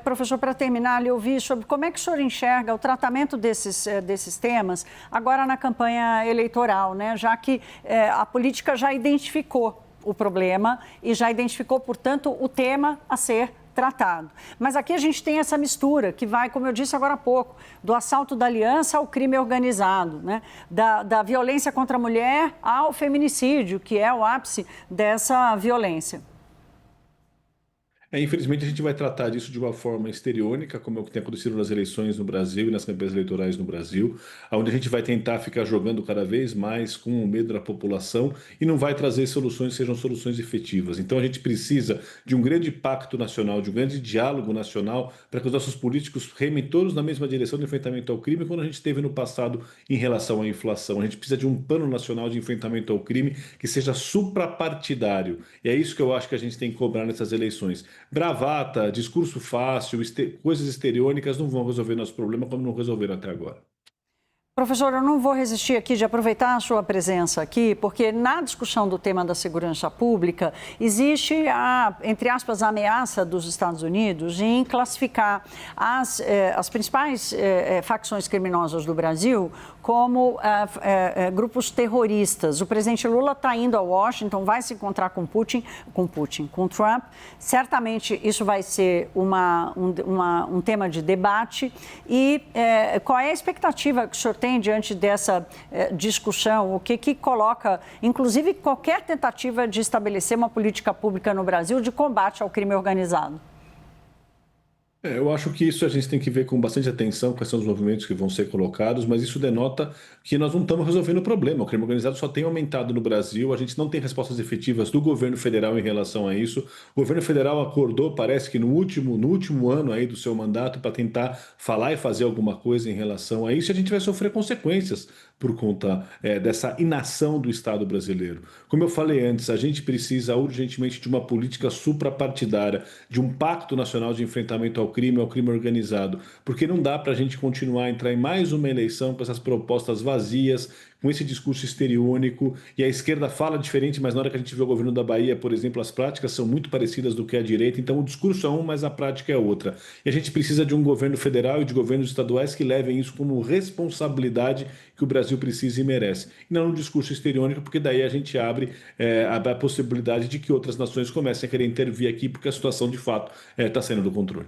Professor, para terminar, lhe ouvi sobre como é que o senhor enxerga o tratamento desses temas agora na campanha eleitoral, né? Já que a política já identificou o problema e já identificou, portanto, o tema a ser tratado. Mas aqui a gente tem essa mistura que vai, como eu disse agora há pouco, do assalto da aliança ao crime organizado, né? Da violência contra a mulher ao feminicídio, que é o ápice dessa violência. Infelizmente, a gente vai tratar disso de uma forma histriônica, como é o que tem acontecido nas eleições no Brasil e nas campanhas eleitorais no Brasil, onde a gente vai tentar ficar jogando cada vez mais com o medo da população e não vai trazer soluções que sejam soluções efetivas. Então, a gente precisa de um grande pacto nacional, de um grande diálogo nacional, para que os nossos políticos remem todos na mesma direção de enfrentamento ao crime, quando a gente teve no passado em relação à inflação. A gente precisa de um plano nacional de enfrentamento ao crime que seja suprapartidário. E é isso que eu acho que a gente tem que cobrar nessas eleições. Bravata, discurso fácil, coisas histriônicas não vão resolver nosso problema como não resolveram até agora. Professor, eu não vou resistir aqui de aproveitar a sua presença aqui, porque na discussão do tema da segurança pública existe a, entre aspas, a ameaça dos Estados Unidos em classificar as principais facções criminosas do Brasil como grupos terroristas. O presidente Lula está indo a Washington, vai se encontrar com Trump. Certamente isso vai ser um tema de debate. E qual é a expectativa que o senhor tem diante dessa discussão? O que coloca, inclusive, qualquer tentativa de estabelecer uma política pública no Brasil de combate ao crime organizado? Eu acho que isso a gente tem que ver com bastante atenção quais são os movimentos que vão ser colocados, mas isso denota que nós não estamos resolvendo o problema. O crime organizado só tem aumentado no Brasil, a gente não tem respostas efetivas do governo federal em relação a isso. O governo federal acordou, parece que no último ano aí do seu mandato, para tentar falar e fazer alguma coisa em relação a isso, e a gente vai sofrer consequências por conta dessa inação do Estado brasileiro. Como eu falei antes, a gente precisa urgentemente de uma política suprapartidária, de um pacto nacional de enfrentamento ao crime organizado, porque não dá para a gente continuar a entrar em mais uma eleição com essas propostas vazias, com esse discurso histriônico, e a esquerda fala diferente, mas na hora que a gente vê o governo da Bahia, por exemplo, as práticas são muito parecidas do que a direita, então o discurso é um, mas a prática é outra. E a gente precisa de um governo federal e de governos estaduais que levem isso como responsabilidade que o Brasil precisa e merece. E não um discurso histriônico, porque daí a gente abre a possibilidade de que outras nações comecem a querer intervir aqui, porque a situação de fato está saindo do controle.